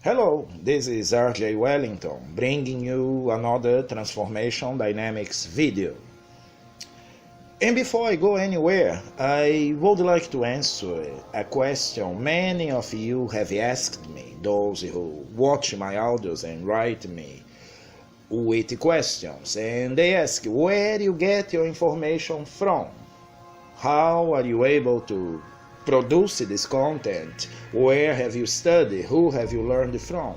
Hello, this is RJ Wellington bringing you another Transformation Dynamics video. And before I go anywhere, I would like to answer a question many of you have asked me, those who watch my audios and write me with questions. And they ask, where do you get your information from? How are you able to produce this content? Where have you studied? Who have you learned from?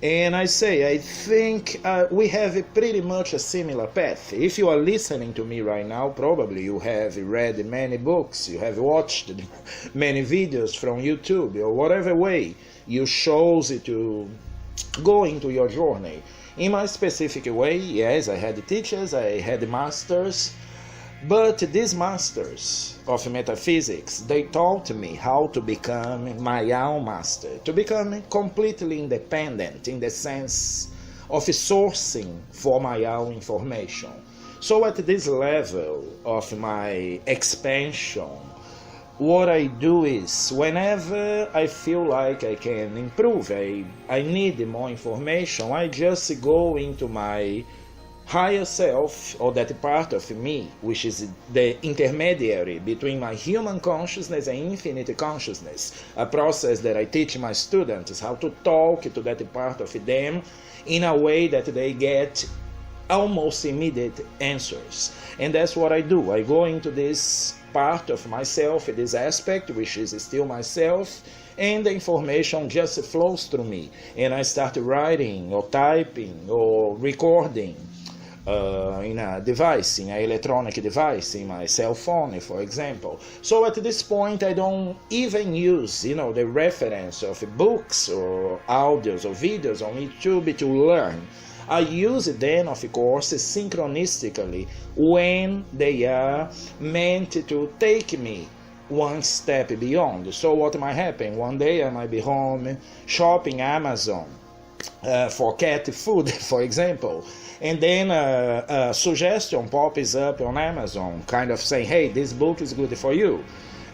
And I say, I think we have pretty much a similar path. If you are listening to me right now, probably you have read many books, you have watched many videos from YouTube, or whatever way you chose to go into your journey. In my specific way, yes, I had teachers, I had masters, but these masters of metaphysics, they taught me how to become my own master, to become completely independent in the sense of sourcing for my own information. So at this level of my expansion, what I do is, whenever I feel like I can improve, I need more information, I just go into my higher self, or that part of me which is the intermediary between my human consciousness and infinite consciousness, a process that I teach my students how to talk to that part of them in a way that they get almost immediate answers. And that's what I do. I go into this part of myself, this aspect which is still myself, and the information just flows through me, and I start writing or typing or recording in a device, in an electronic device, in my cell phone, for example. So at this point I don't even use, the reference of books or audios or videos on YouTube to learn. I use them, of course, synchronistically when they are meant to take me one step beyond. So what might happen? One day I might be home shopping Amazon for cat food, for example, and then a suggestion pops up on Amazon, kind of saying, hey, this book is good for you.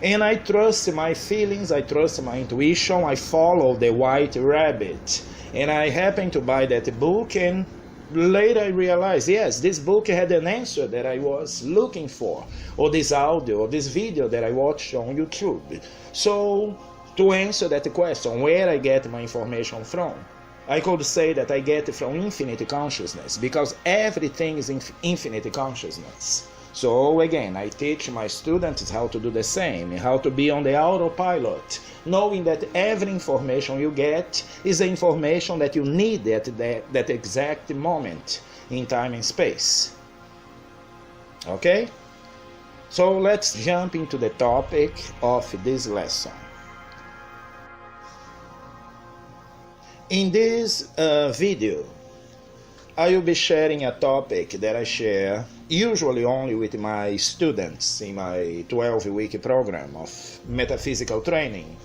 And I trust my feelings, I trust my intuition, I follow the white rabbit, and I happen to buy that book, and later I realized, yes, this book had an answer that I was looking for, or this audio, or this video that I watched on YouTube. So, to answer that question, where I get my information from, I could say that I get it from infinite consciousness, because everything is infinite consciousness. So again, I teach my students how to do the same, how to be on the autopilot, knowing that every information you get is the information that you need at that exact moment in time and space. Okay? So let's jump into the topic of this lesson. In this video, I will be sharing a topic that I share usually only with my students in my 12-week program of metaphysical training.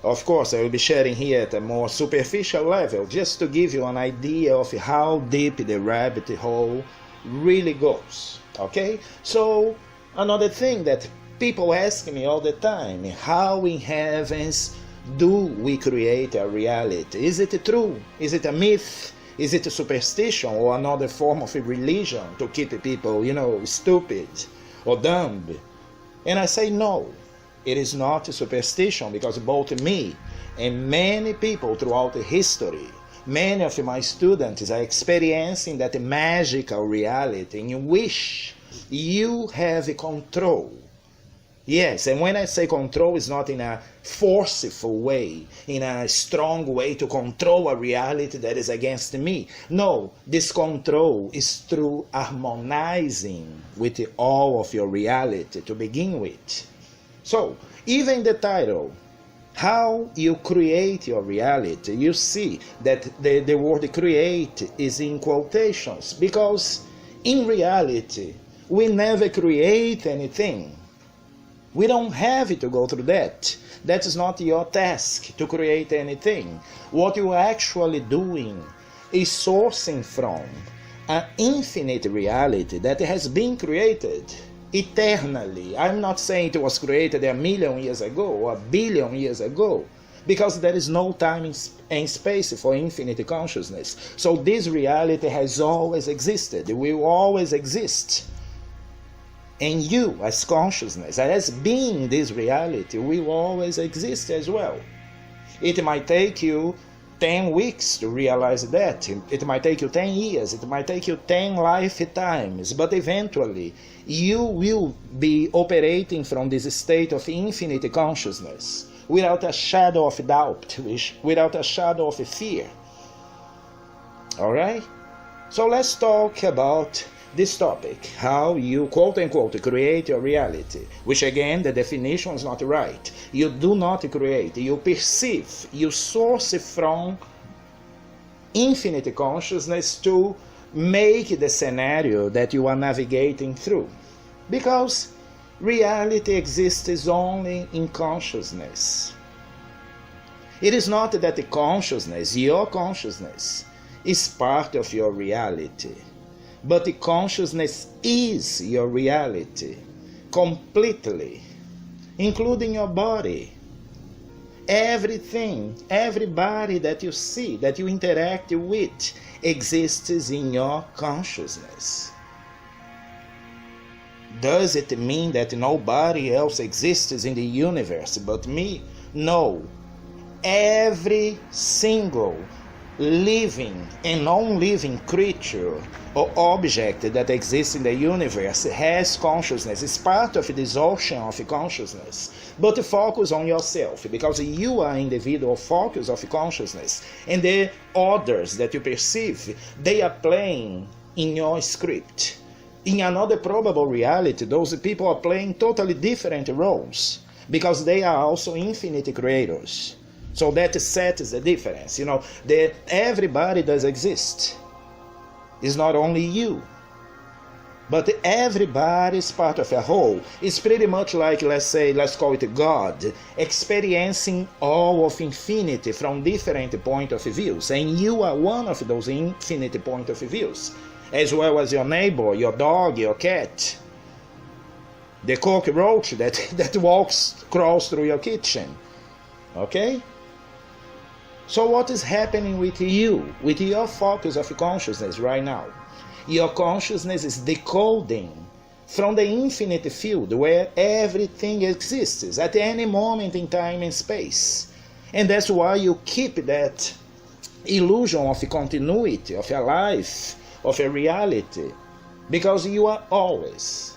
Of course, I will be sharing here at a more superficial level, just to give you an idea of how deep the rabbit hole really goes. Okay? So, another thing that people ask me all the time, how in heavens do we create a reality? Is it true? Is it a myth? Is it a superstition or another form of a religion to keep people, stupid or dumb? And I say no, it is not a superstition, because both me and many people throughout history, many of my students are experiencing that magical reality in which you have control. Yes, and when I say control, it's not in a forceful way, in a strong way to control a reality that is against me. No, this control is through harmonizing with all of your reality to begin with. So, even the title, how you create your reality, you see that the word create is in quotations, because in reality, we never create anything. We don't have to go through that. That is not your task to create anything. What you are actually doing is sourcing from an infinite reality that has been created eternally. I'm not saying it was created 1,000,000 years ago or 1 billion years ago. because there is no time and space for infinite consciousness. So this reality has always existed, it will always exist. And you, as consciousness, as being this reality, will always exist as well. It might take you 10 weeks to realize that. It might take you 10 years. It might take you 10 lifetimes. But eventually, you will be operating from this state of infinite consciousness without a shadow of doubt, without a shadow of fear. Alright? So let's talk about this topic, how you quote-unquote create your reality, which again, the definition is not right. You do not create, you perceive, you source from infinite consciousness to make the scenario that you are navigating through. Because reality exists only in consciousness. It is not that the consciousness, your consciousness, is part of your reality. But the consciousness is your reality, completely, including your body. Everything, everybody that you see, that you interact with, exists in your consciousness. Does it mean that nobody else exists in the universe but me? No. Every single living and non-living creature or object that exists in the universe has consciousness, is part of this ocean of consciousness. But focus on yourself, because you are individual focus of consciousness, and the others that you perceive, they are playing in your script. In another probable reality, those people are playing totally different roles, because they are also infinite creators. So that sets the difference. That everybody does exist. It's not only you. But everybody is part of a whole. It's pretty much like, let's call it God, experiencing all of infinity from different point of views. And you are one of those infinite point of views. As well as your neighbor, your dog, your cat. The cockroach that crawls through your kitchen. Okay? So what is happening with you, with your focus of consciousness right now? Your consciousness is decoding from the infinite field where everything exists at any moment in time and space. And that's why you keep that illusion of continuity, of a life, of a reality. Because you are always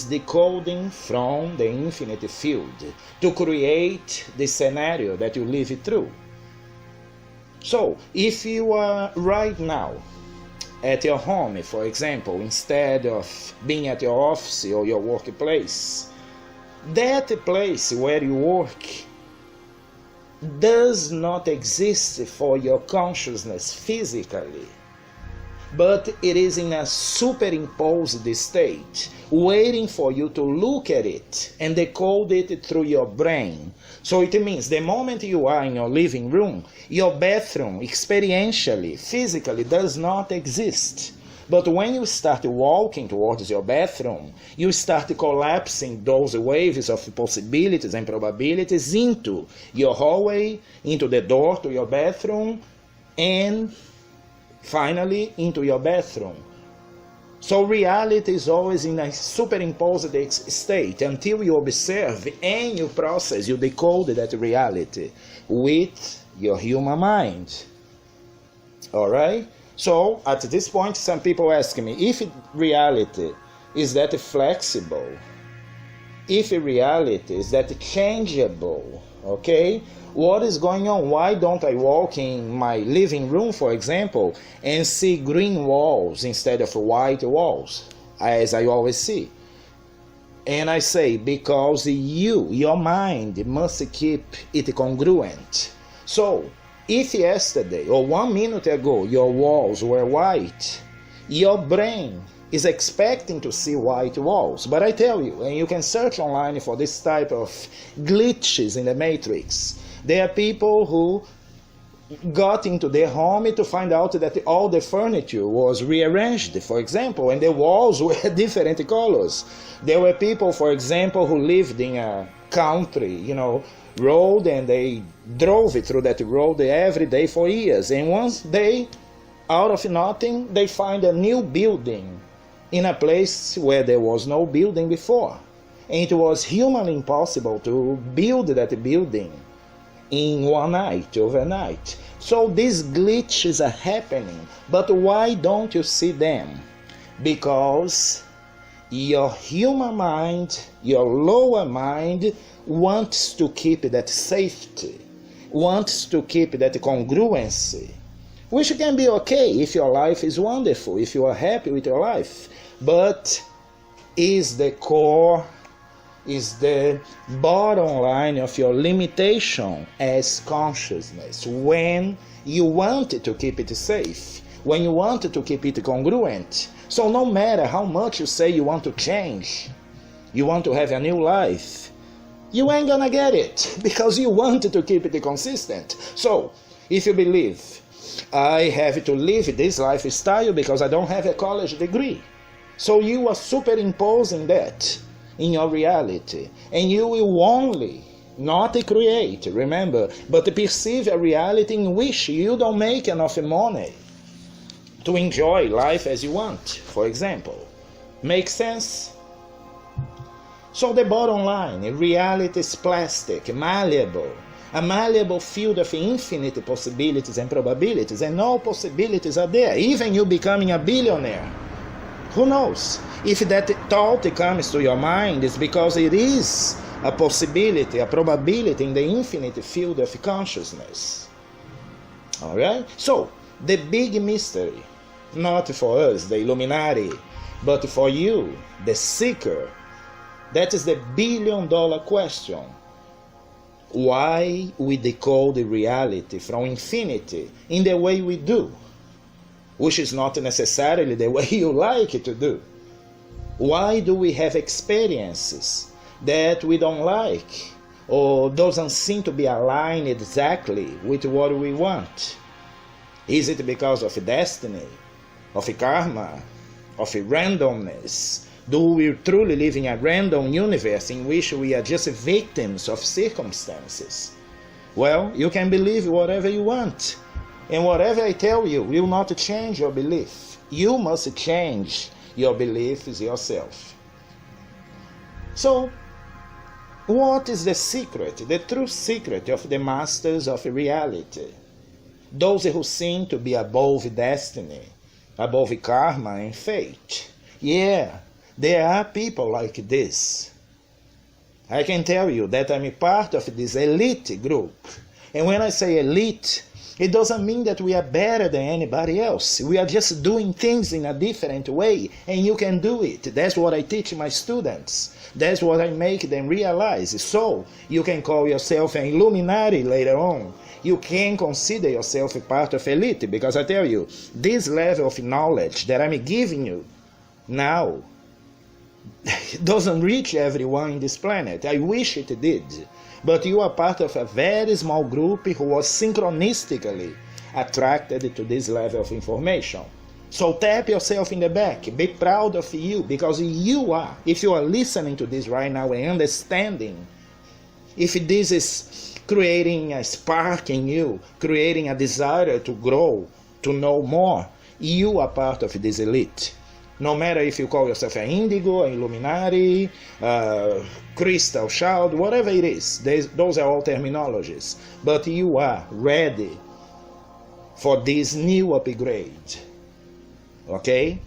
decoding from the infinite field to create the scenario that you live through. So, if you are right now at your home, for example, instead of being at your office or your workplace, that place where you work does not exist for your consciousness physically, but it is in a superimposed state, waiting for you to look at it and decode it through your brain. So it means the moment you are in your living room, your bathroom experientially, physically does not exist. But when you start walking towards your bathroom, you start collapsing those waves of possibilities and probabilities into your hallway, into the door to your bathroom, and finally into your bathroom. So reality is always in a superimposed state until you observe and you process, you decode that reality with your human mind. Alright? So at this point some people ask me, if reality is that flexible, if reality is that changeable, okay? What is going on? Why don't I walk in my living room, for example, and see green walls instead of white walls, as I always see? And I say, because your mind must keep it congruent. So, if yesterday or 1 minute ago your walls were white, your brain is expecting to see white walls. But I tell you, and you can search online for this type of glitches in the matrix, there are people who got into their home to find out that all the furniture was rearranged, for example, and the walls were different colors. There were people, for example, who lived in a country, road, and they drove through that road every day for years. And once day, out of nothing, they find a new building in a place where there was no building before. And it was humanly impossible to build that building in one night, overnight. So these glitches are happening. But why don't you see them? Because your human mind, your lower mind, wants to keep that safety, wants to keep that congruency, which can be okay if your life is wonderful, if you are happy with your life. But is the core, is the bottom line of your limitation as consciousness when you want to keep it safe, when you want to keep it congruent. So no matter how much you say you want to change, you want to have a new life, you ain't gonna get it because you want to keep it consistent. So if you believe I have to live this lifestyle because I don't have a college degree, so you are superimposing that in your reality, and you will only not create, remember, but perceive a reality in which you don't make enough money to enjoy life as you want, for example. Make sense? So the bottom line, reality is plastic, malleable, a malleable field of infinite possibilities and probabilities, and all possibilities are there, even you becoming a billionaire. Who knows? If that thought comes to your mind, it's because it is a possibility, a probability in the infinite field of consciousness. Alright? So, the big mystery, not for us, the Illuminati, but for you, the seeker, that is the billion-dollar question. Why we decode reality from infinity in the way we do, which is not necessarily the way you like it to do? Why do we have experiences that we don't like or doesn't seem to be aligned exactly with what we want? Is it because of destiny, of karma, of randomness? Do we truly live in a random universe in which we are just victims of circumstances? Well, you can believe whatever you want, and whatever I tell you will not change your belief. You must change your beliefs yourself. So, what is the secret, the true secret of the masters of reality? Those who seem to be above destiny, above karma and fate. Yeah, there are people like this. I can tell you that I'm a part of this elite group. And when I say elite, it doesn't mean that we are better than anybody else. We are just doing things in a different way, and you can do it. That's what I teach my students. That's what I make them realize. So, you can call yourself an Illuminati later on. You can consider yourself a part of elite, because I tell you, this level of knowledge that I'm giving you now doesn't reach everyone in this planet. I wish it did. But you are part of a very small group who was synchronistically attracted to this level of information. So tap yourself in the back. Be proud of you, because you are, if you are listening to this right now and understanding, if this is creating a spark in you, creating a desire to grow, to know more, you are part of this elite. No matter if you call yourself an indigo, an Illuminati, crystal child, whatever it is, those are all terminologies. But you are ready for this new upgrade. Okay?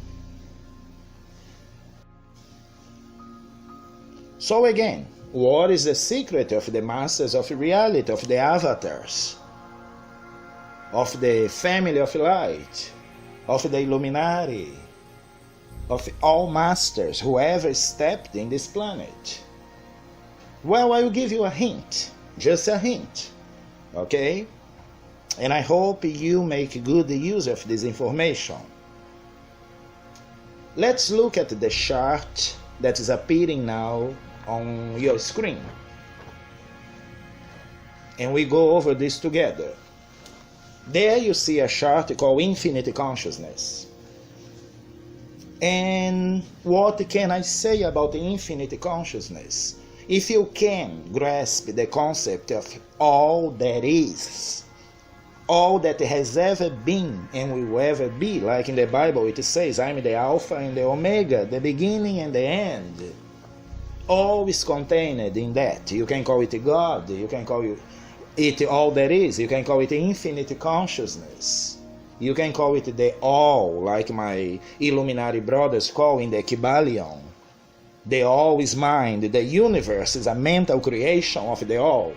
So again, what is the secret of the masters of reality, of the avatars, of the family of light, of the Illuminati, of all masters who ever stepped in this planet? Well, I will give you a hint, just a hint, okay? And I hope you make good use of this information. Let's look at the chart that is appearing now on your screen, and we go over this together. There you see a chart called Infinite Consciousness. And what can I say about the infinite consciousness? If you can grasp the concept of all that is, all that has ever been and will ever be, like in the Bible it says, I'm the Alpha and the Omega, the beginning and the end. All is contained in that. You can call it God, you can call it all that is, you can call it infinite consciousness. You can call it the all, like my Illuminati brothers call in the Kybalion. The all is mind, the universe is a mental creation of the all.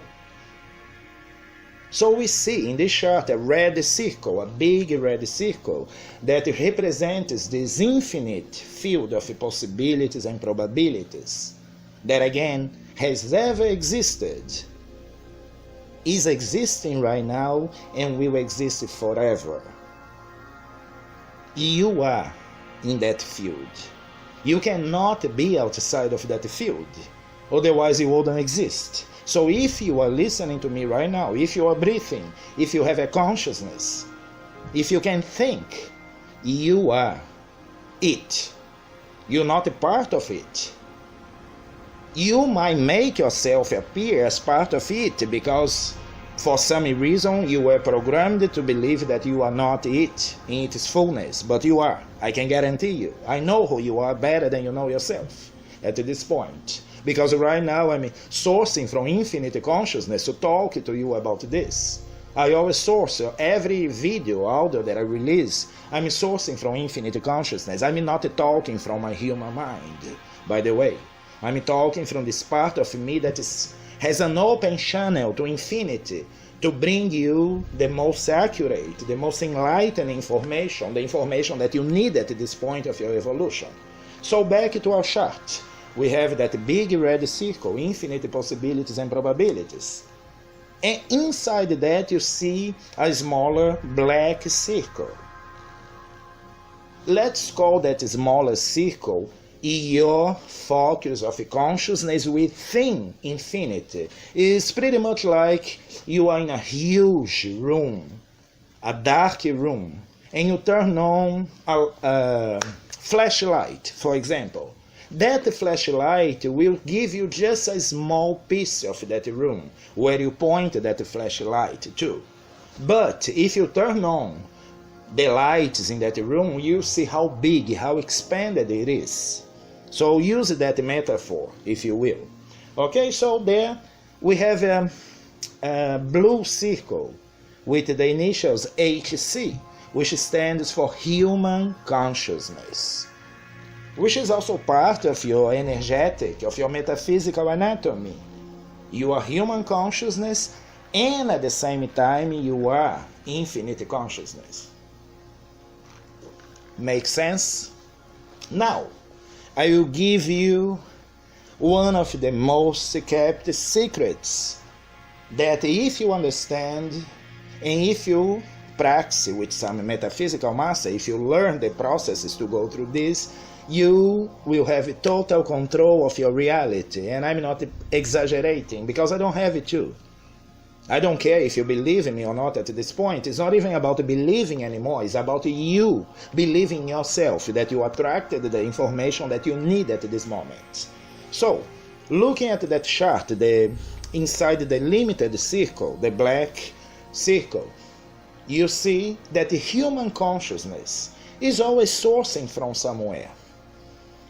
So we see in this chart a red circle, a big red circle, that represents this infinite field of possibilities and probabilities that again has ever existed, is existing right now, and will exist forever. You are in that field. You cannot be outside of that field, otherwise you wouldn't exist. So if you are listening to me right now, if you are breathing, if you have a consciousness, if you can think, you are it. You're not a part of it. You might make yourself appear as part of it because for some reason you were programmed to believe that you are not it in its fullness, but you are. I can guarantee you. I know who you are better than you know yourself at this point. Because right now I'm sourcing from infinite consciousness to talk to you about this. I always source every video, audio that I release, I'm sourcing from infinite consciousness. I'm not talking from my human mind, by the way. I'm talking from this part of me that has an open channel to infinity to bring you the most accurate, the most enlightening information, the information that you need at this point of your evolution. So back to our chart. We have that big red circle, infinite possibilities and probabilities. And inside that you see a smaller black circle. Let's call that smaller circle your focus of consciousness within infinity. It's pretty much like you are in a huge room, a dark room, and you turn on a flashlight, for example. That flashlight will give you just a small piece of that room where you point that flashlight to. But if you turn on the lights in that room, you see how big, how expanded it is. So use that metaphor, if you will. Okay, so there we have a blue circle with the initials HC, which stands for human consciousness, which is also part of your energetic, of your metaphysical anatomy. You are human consciousness, and at the same time you are infinite consciousness. Make sense? Now, I will give you one of the most kept secrets that if you understand and if you practice with some metaphysical master, if you learn the processes to go through this, you will have total control of your reality. And I'm not exaggerating because I don't have it too. I don't care if you believe in me or not at this point. It's not even about believing anymore. It's about you believing in yourself, that you attracted the information that you need at this moment. So, looking at that chart, inside the limited circle, the black circle, you see that the human consciousness is always sourcing from somewhere.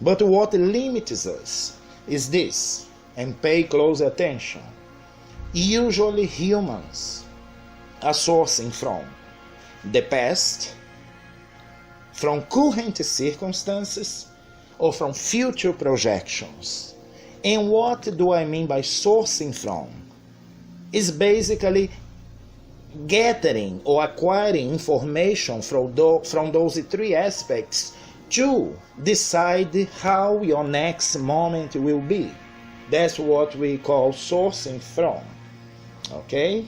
But what limits us is this, and pay close attention. Usually humans are sourcing from the past, from current circumstances, or from future projections. And what do I mean by sourcing from? Is basically gathering or acquiring information from those three aspects to decide how your next moment will be. That's what we call sourcing from. Okay?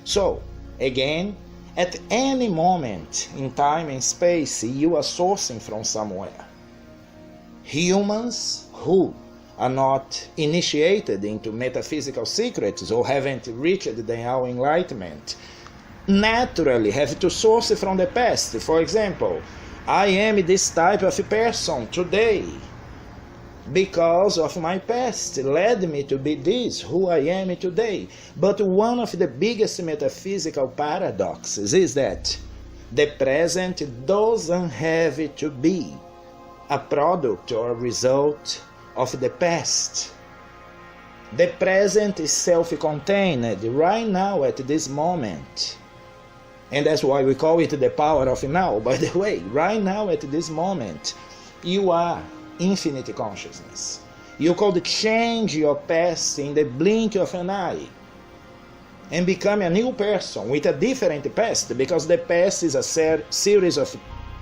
So, again, at any moment in time and space, you are sourcing from somewhere. Humans who are not initiated into metaphysical secrets or haven't reached the enlightenment naturally have to source from the past. For example, I am this type of person today. because of my past led me to be this, who I am today. But one of the biggest metaphysical paradoxes is that the present doesn't have to be a product or a result of the past. The present is self-contained right now at this moment. And that's why we call it the power of now. By the way, right now at this moment, you are infinite consciousness. You could change your past in the blink of an eye and become a new person with a different past, because the past is a series of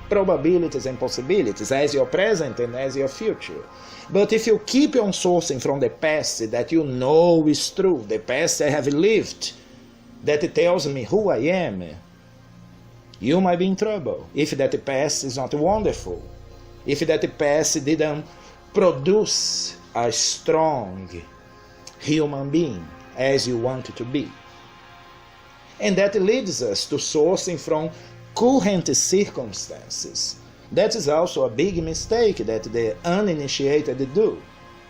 probabilities and possibilities as your present and as your future. But if you keep on sourcing from the past that you know is true, the past I have lived, that tells me who I am, you might be in trouble if that past is not wonderful, if that past didn't produce a strong human being as you want it to be. And that leads us to sourcing from current circumstances. That is also a big mistake that the uninitiated do.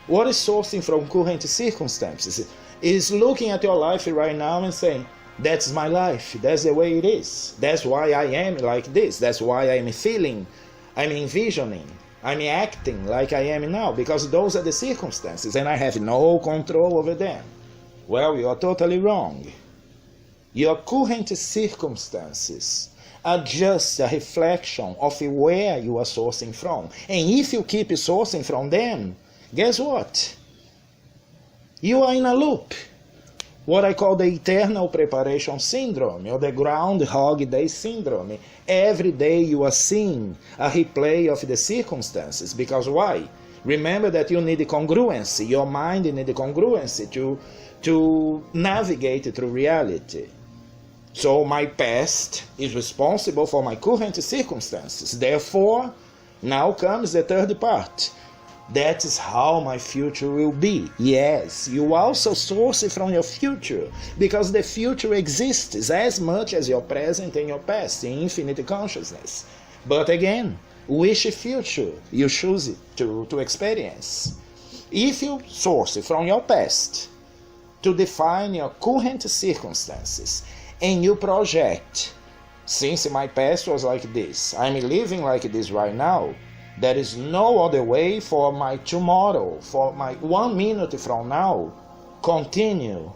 What is sourcing from current circumstances? It is looking at your life right now and saying, that's my life, that's the way it is, that's why I am like this, that's why I'm feeling, I'm envisioning, I'm acting like I am now, because those are the circumstances and I have no control over them. Well, you are totally wrong. Your current circumstances are just a reflection of where you are sourcing from. And if you keep sourcing from them, guess what? You are in a loop. What I call the eternal preparation syndrome, or the Groundhog Day syndrome. Every day you are seeing a replay of the circumstances. Because why? Remember that you need congruency. Your mind needs congruency to navigate through reality. So my past is responsible for my current circumstances. Therefore, now comes the third part. That is how my future will be. Yes, you also source it from your future, because the future exists as much as your present and your past in infinite consciousness. But again, which future you choose to experience? If you source it from your past to define your current circumstances, and you project, since my past was like this, I'm living like this right now, there is no other way for my tomorrow, for my 1 minute from now, continue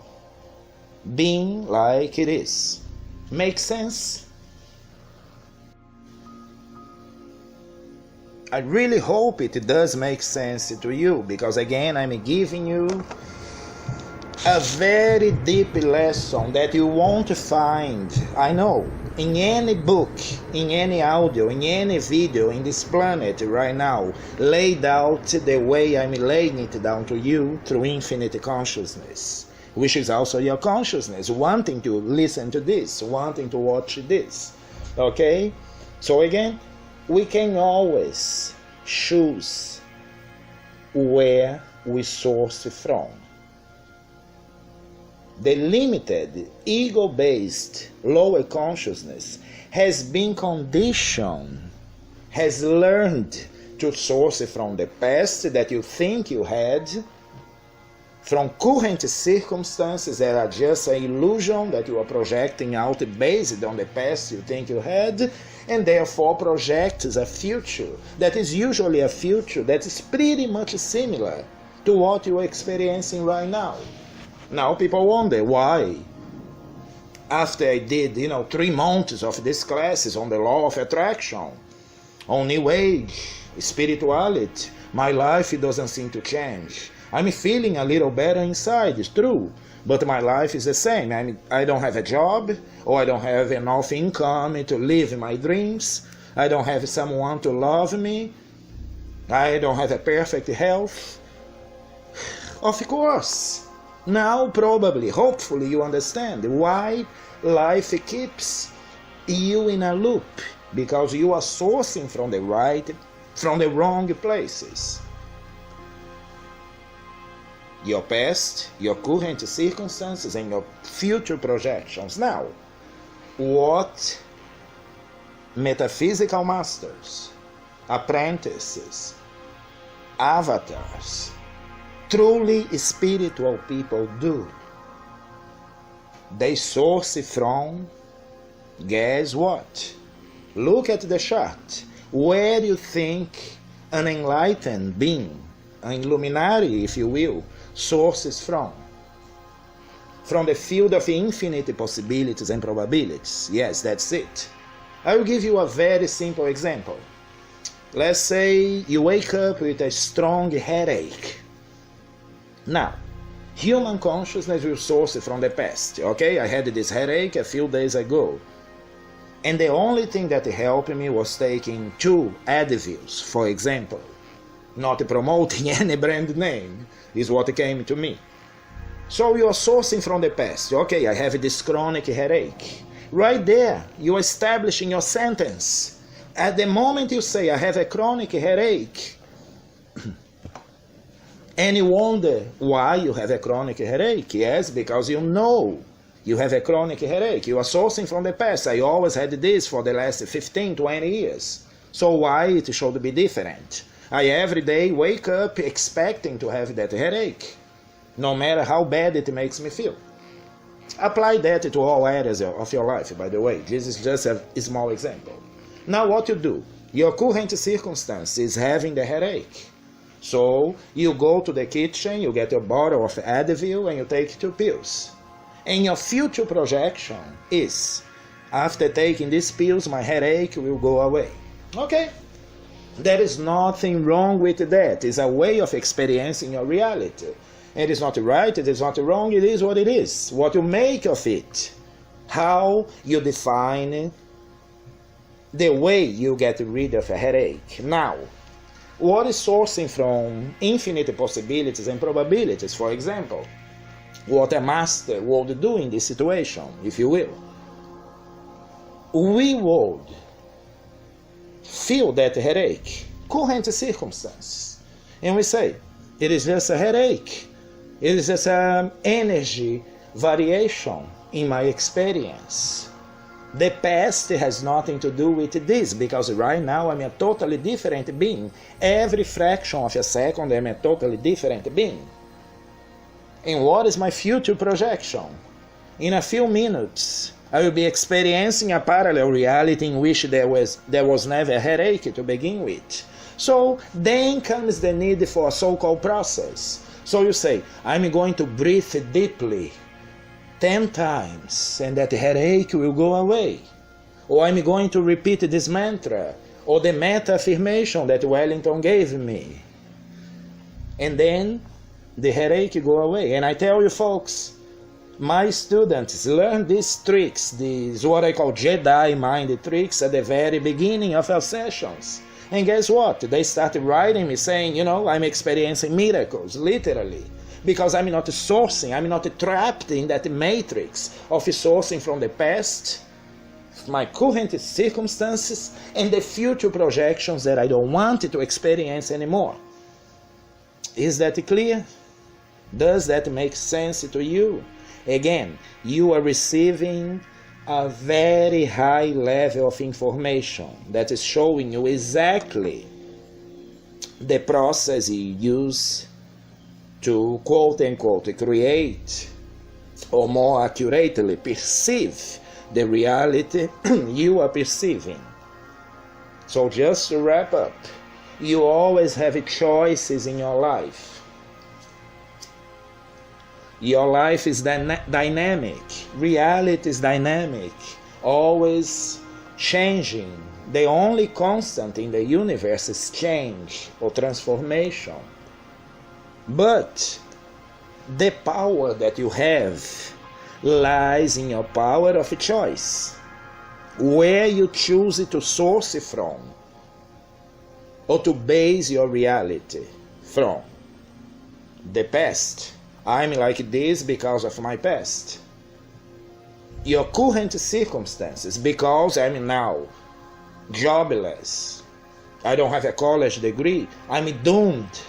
being like it is. Make sense? I really hope it does make sense to you, because again, I'm giving you a very deep lesson that you won't find, I know, in any book, in any audio, in any video in this planet right now, laid out the way I'm laying it down to you through infinite consciousness, which is also your consciousness, wanting to listen to this, wanting to watch this. Okay? So again, we can always choose where we source from. The limited, ego-based, lower consciousness has been conditioned, has learned to source from the past that you think you had, from current circumstances that are just an illusion that you are projecting out based on the past you think you had, and therefore projects a future that is usually a future that is pretty much similar to what you are experiencing right now. Now people wonder why, after I did 3 months of these classes on the law of attraction, on New Age, spirituality, my life doesn't seem to change. I'm feeling a little better inside, it's true, but my life is the same. I don't have a job, or I don't have enough income to live my dreams. I don't have someone to love me. I don't have a perfect health. Of course. Now probably, hopefully you understand why life keeps you in a loop, because you are sourcing from the wrong places. Your past, your current circumstances, and your future projections. Now, what metaphysical masters, apprentices, avatars. Truly spiritual people do. They source from, guess what? Look at the chart. Where do you think an enlightened being, an illuminati, if you will, sources from? From the field of infinite possibilities and probabilities. Yes, that's it. I will give you a very simple example. Let's say you wake up with a strong headache. Now, human consciousness will source from the past. Okay, I had this headache a few days ago. And the only thing that helped me was taking 2 Advils, for example. Not promoting any brand name, is what came to me. So you are sourcing from the past. Okay, I have this chronic headache. Right there, you are establishing your sentence. At the moment you say, I have a chronic headache, and you wonder why you have a chronic headache. Yes, because you know you have a chronic headache. You are sourcing from the past. I always had this for the last 15, 20 years. So why it should be different? I every day wake up expecting to have that headache, no matter how bad it makes me feel. Apply that to all areas of your life, by the way. This is just a small example. Now what you do? Your current circumstance is having the headache. So you go to the kitchen, you get a bottle of Advil, and you take 2 pills. And your future projection is, after taking these pills, my headache will go away. Okay? There is nothing wrong with that. It's a way of experiencing your reality. It is not right, it is not wrong, it is what it is. What you make of it, how you define the way you get rid of a headache. Now, what is sourcing from infinite possibilities and probabilities, for example? What a master would do in this situation, if you will. We would feel that headache, current circumstances, and we say, it is just a headache. It is just an energy variation in my experience. The past has nothing to do with this, because right now I'm a totally different being. Every fraction of a second I'm a totally different being. And what is my future projection? In a few minutes, I will be experiencing a parallel reality in which there was never a headache to begin with. So then comes the need for a so-called process. So you say, I'm going to breathe deeply 10 times and that headache will go away. Or I'm going to repeat this mantra or the meta affirmation that Wellington gave me. And then the headache go away. And I tell you folks, my students learn these tricks, these what I call Jedi mind tricks at the very beginning of our sessions. And guess what? They started writing me saying, I'm experiencing miracles, literally. Because I'm not sourcing, I'm not trapped in that matrix of sourcing from the past, my current circumstances, and the future projections that I don't want to experience anymore. Is that clear? Does that make sense to you? Again, you are receiving a very high level of information that is showing you exactly the process you use to quote-unquote create, or more accurately perceive the reality you are perceiving. So just to wrap up, you always have choices in your life. Your life is dynamic. Reality is dynamic, always changing. The only constant in the universe is change or transformation. But the power that you have lies in your power of choice, where you choose to source from or to base your reality from. The past. I'm like this because of my past. Your current circumstances, because I'm now jobless, I don't have a college degree, I'm doomed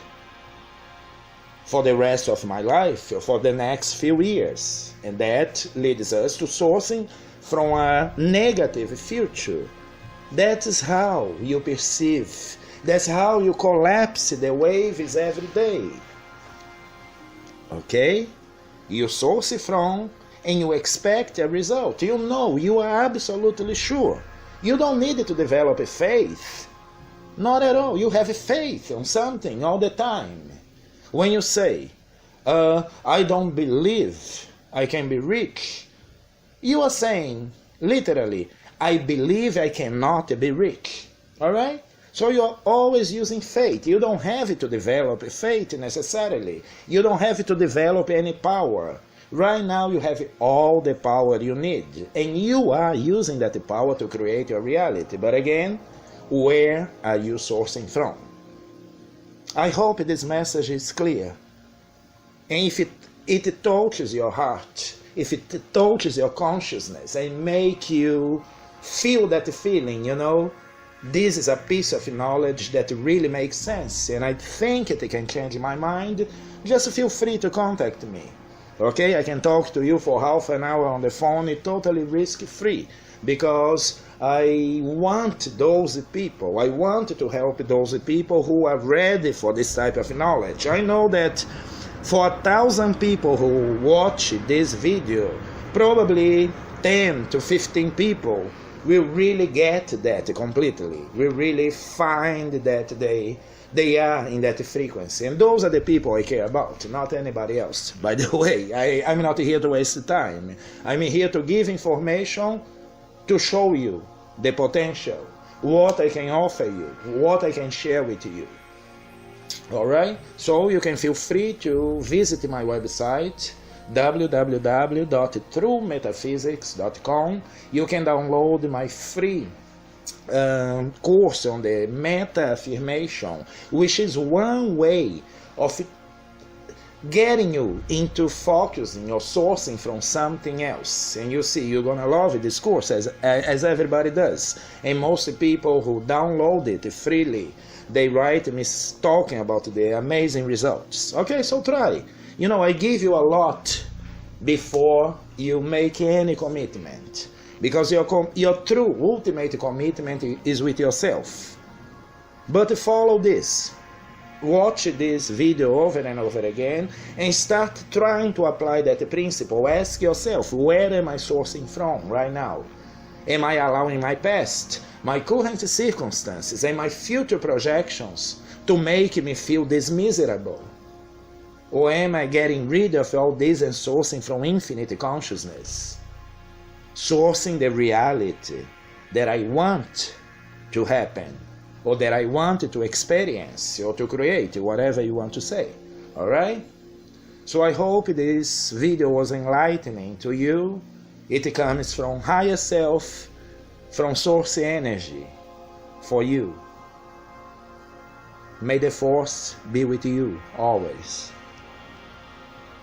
for the rest of my life, for the next few years. And that leads us to sourcing from a negative future. That is how you perceive That's how you collapse the waves every day. Okay? You source from and you expect a result. You know, you are absolutely sure. You don't need to develop a faith. Not at all. You have faith on something all the time. When you say, I don't believe I can be rich, you are saying, literally, I believe I cannot be rich. Alright? So you're always using faith. You don't have to develop faith necessarily. You don't have to develop any power. Right now you have all the power you need. And you are using that power to create your reality. But again, where are you sourcing from? I hope this message is clear. And if it touches your heart, if it touches your consciousness and make you feel that feeling, you know, this is a piece of knowledge that really makes sense and I think it can change my mind, just feel free to contact me. Okay, I can talk to you for half an hour on the phone, totally risk-free, because I want those people, I want to help those people who are ready for this type of knowledge. I know that for 1,000 people who watch this video, probably 10 to 15 people will really get that completely, will really find that they are in that frequency. And those are the people I care about, not anybody else. By the way, I'm not here to waste time. I'm here to give information to show you the potential, what I can offer you, what I can share with you. Alright? So you can feel free to visit my website, www.truemetaphysics.com. You can download my free course on the meta affirmation, which is one way of getting you into focusing or sourcing from something else. And you see, you're gonna love this course as everybody does. And most people who download it freely, they write me talking about the amazing results. Okay, so try. You know, I give you a lot before you make any commitment, because your true ultimate commitment is with yourself. But follow this. Watch this video over and over again and start trying to apply that principle. Ask yourself, where am I sourcing from right now? Am I allowing my past, my current circumstances, and my future projections to make me feel this miserable? Or am I getting rid of all this and sourcing from infinite consciousness? Sourcing the reality that I want to happen, or that I want to experience, or to create, whatever you want to say. Alright? So I hope this video was enlightening to you. It comes from higher self, from source energy, for you. May the force be with you always.